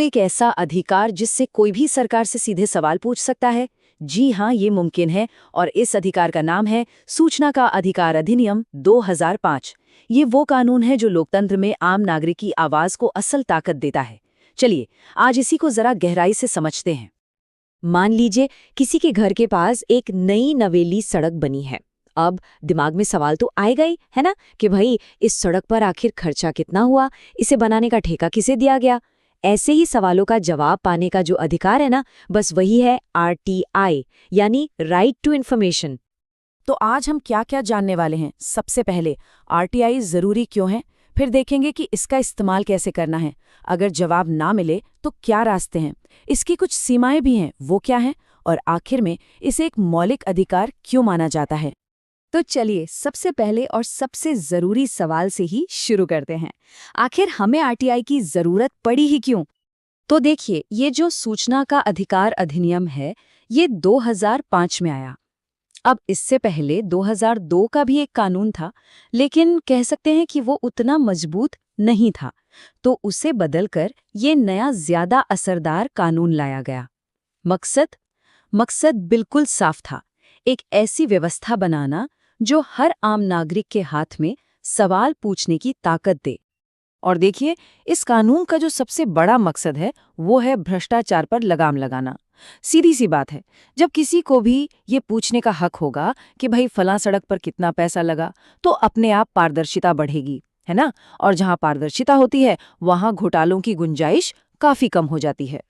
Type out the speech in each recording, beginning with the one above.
एक ऐसा अधिकार जिससे कोई भी सरकार से सीधे सवाल पूछ सकता है? जी हाँ, ये मुमकिन है और इस अधिकार का नाम है सूचना का अधिकार अधिनियम 2005। ये वो कानून है जो लोकतंत्र में आम नागरिक की आवाज को असल ताकत देता है। चलिए, आज इसी को जरा गहराई से समझते हैं। मान लीजिए किसी के घर के पास एक नई नवेली सड़क बनी है। अब दिमाग में सवाल तो आएगा ही, है ना, कि भाई इस सड़क पर आखिर खर्चा कितना हुआ, इसे बनाने का ठेका किसे दिया गया। ऐसे ही सवालों का जवाब पाने का जो अधिकार है ना, बस वही है RTI, यानी राइट टू इन्फॉर्मेशन। तो आज हम क्या क्या जानने वाले हैं। सबसे पहले आरटीआई जरूरी क्यों है, फिर देखेंगे कि इसका इस्तेमाल कैसे करना है। अगर जवाब ना मिले तो क्या रास्ते हैं, इसकी कुछ सीमाएं भी हैं, वो क्या हैं, और आखिर में इसे एक मौलिक अधिकार क्यों माना जाता है। तो चलिए, सबसे पहले और सबसे जरूरी सवाल से ही शुरू करते हैं। आखिर हमें आरटीआई की जरूरत पड़ी ही क्यों? तो देखिए, ये जो सूचना का अधिकार अधिनियम है, ये 2005 में आया। अब इससे पहले 2002 का भी एक कानून था, लेकिन कह सकते हैं कि वो उतना मजबूत नहीं था। तो उसे बदलकर ये नया ज्यादा असरदार कानून लाया गया। मकसद बिल्कुल साफ था, एक ऐसी व्यवस्था बनाना जो हर आम नागरिक के हाथ में सवाल पूछने की ताकत दे। और देखिए, इस कानून का जो सबसे बड़ा मकसद है वो है भ्रष्टाचार पर लगाम लगाना। सीधी सी बात है, जब किसी को भी ये पूछने का हक होगा कि भाई फलां सड़क पर कितना पैसा लगा, तो अपने आप पारदर्शिता बढ़ेगी, है ना। और जहां पारदर्शिता होती है वहां घोटालों की गुंजाइश काफी कम हो जाती है।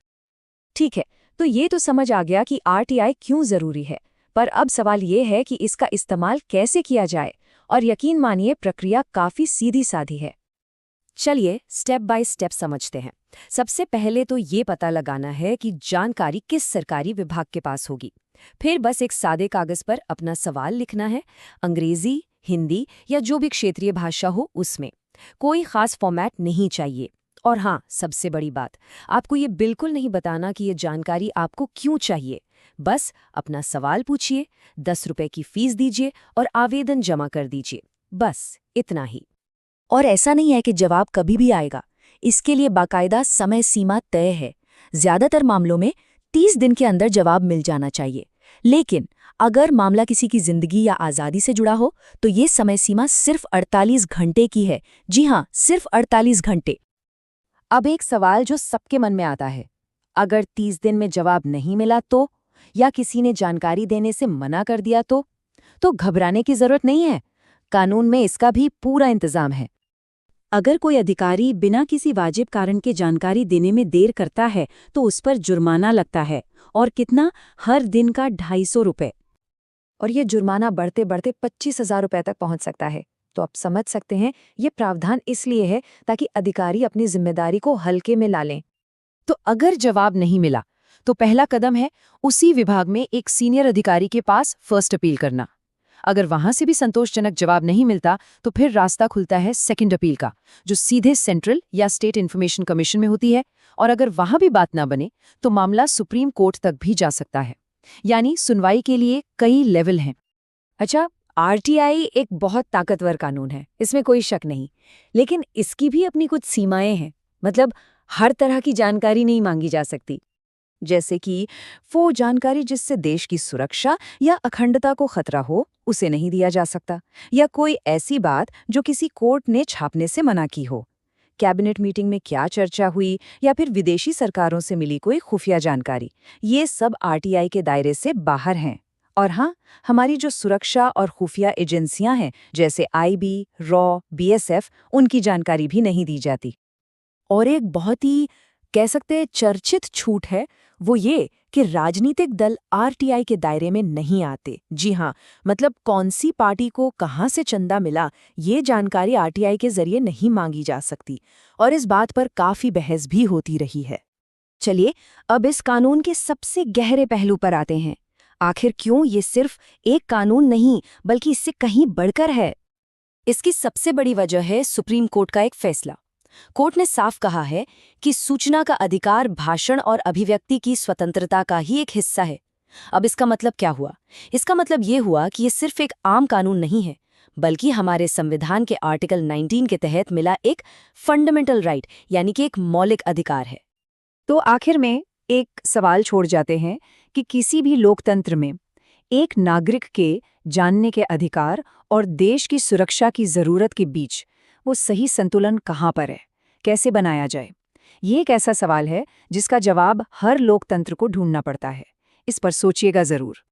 ठीक है, तो ये तो समझ आ गया कि आरटीआई क्यों जरूरी है। पर अब सवाल ये है कि इसका इस्तेमाल कैसे किया जाए, और यकीन मानिए प्रक्रिया काफी सीधी साधी है। चलिए स्टेप बाय स्टेप समझते हैं। सबसे पहले तो ये पता लगाना है कि जानकारी किस सरकारी विभाग के पास होगी। फिर बस एक सादे कागज पर अपना सवाल लिखना है, अंग्रेजी, हिंदी या जो भी क्षेत्रीय भाषा हो उसमें। कोई खास फॉर्मेट नहीं चाहिए। और हाँ, सबसे बड़ी बात, आपको ये बिल्कुल नहीं बताना कि ये जानकारी आपको क्यों चाहिए। बस अपना सवाल पूछिए, 10 रुपए की फीस दीजिए और आवेदन जमा कर दीजिए। बस इतना ही। और ऐसा नहीं है कि जवाब कभी भी आएगा, इसके लिए बाकायदा समय सीमा तय है। ज्यादातर मामलों में 30 दिन के अंदर जवाब मिल जाना चाहिए। लेकिन अगर मामला किसी की जिंदगी या आज़ादी से जुड़ा हो, तो ये समय सीमा सिर्फ 48 घंटे की है। जी हाँ, सिर्फ 48 घंटे। अब एक सवाल जो सबके मन में आता है, अगर 30 दिन में जवाब नहीं मिला तो, या किसी ने जानकारी देने से मना कर दिया तो घबराने की जरूरत नहीं है। कानून में इसका भी पूरा इंतजाम है। अगर कोई अधिकारी बिना किसी वाजिब कारण के जानकारी देने में देर करता है तो उस पर जुर्माना लगता है। और कितना? हर दिन का 250 रुपये। और ये जुर्माना बढ़ते बढ़ते 25,000 रुपये तक पहुंच सकता है। तो आप समझ सकते हैं, ये प्रावधान इसलिए है ताकि अधिकारी अपनी जिम्मेदारी को हल्के में ला लें। तो अगर जवाब नहीं मिला तो पहला कदम है उसी विभाग में एक सीनियर अधिकारी के पास फर्स्ट अपील करना। अगर वहां से भी संतोषजनक जवाब नहीं मिलता तो फिर रास्ता खुलता है सेकंड अपील का, जो सीधे सेंट्रल या स्टेट इन्फॉर्मेशन कमीशन में होती है। और अगर वहां भी बात ना बने तो मामला सुप्रीम कोर्ट तक भी जा सकता है। यानी सुनवाई के लिए कई लेवल हैं। अच्छा, आरटीआई एक बहुत ताकतवर कानून है, इसमें कोई शक नहीं। लेकिन इसकी भी अपनी कुछ सीमाएं हैं। मतलब हर तरह की जानकारी नहीं मांगी जा सकती। जैसे कि वो जानकारी जिससे देश की सुरक्षा या अखंडता को खतरा हो, उसे नहीं दिया जा सकता। या कोई ऐसी बात जो किसी कोर्ट ने छापने से मना की हो। कैबिनेट मीटिंग में क्या चर्चा हुई, या फिर विदेशी सरकारों से मिली कोई खुफिया जानकारी, ये सब आरटीआई के दायरे से बाहर हैं। और हाँ, हमारी जो सुरक्षा और खुफिया एजेंसियां हैं, जैसे आईबी, रॉ, बीएसएफ, उनकी जानकारी भी नहीं दी जाती। और एक बहुत ही कह सकते हैं चर्चित छूट है, वो ये कि राजनीतिक दल आरटीआई के दायरे में नहीं आते। जी हाँ, मतलब कौन सी पार्टी को कहाँ से चंदा मिला, ये जानकारी आरटीआई के जरिए नहीं मांगी जा सकती। और इस बात पर काफी बहस भी होती रही है। चलिए, अब इस कानून के सबसे गहरे पहलू पर आते हैं। आखिर क्यों ये सिर्फ एक कानून नहीं, बल्कि इससे कहीं बढ़कर है। इसकी सबसे बड़ी वजह है सुप्रीम कोर्ट का एक फैसला। कोर्ट ने साफ कहा है कि सूचना का अधिकार भाषण और अभिव्यक्ति की स्वतंत्रता का ही एक हिस्सा है। अब इसका मतलब क्या हुआ? इसका मतलब ये हुआ कि ये सिर्फ एक आम कानून नहीं है, बल्कि हमारे संविधान के आर्टिकल 19 के तहत मिला एक फंडामेंटल राइट, यानी कि एक मौलिक अधिकार है। तो आखिर में एक सवाल छोड़ जाते हैं कि किसी भी लोकतंत्र में एक नागरिक के जानने के अधिकार और देश की सुरक्षा की जरूरत के बीच वो सही संतुलन कहाँ पर है, कैसे बनाया जाए? ये एक ऐसा सवाल है जिसका जवाब हर लोकतंत्र को ढूंढना पड़ता है। इस पर सोचिएगा जरूर।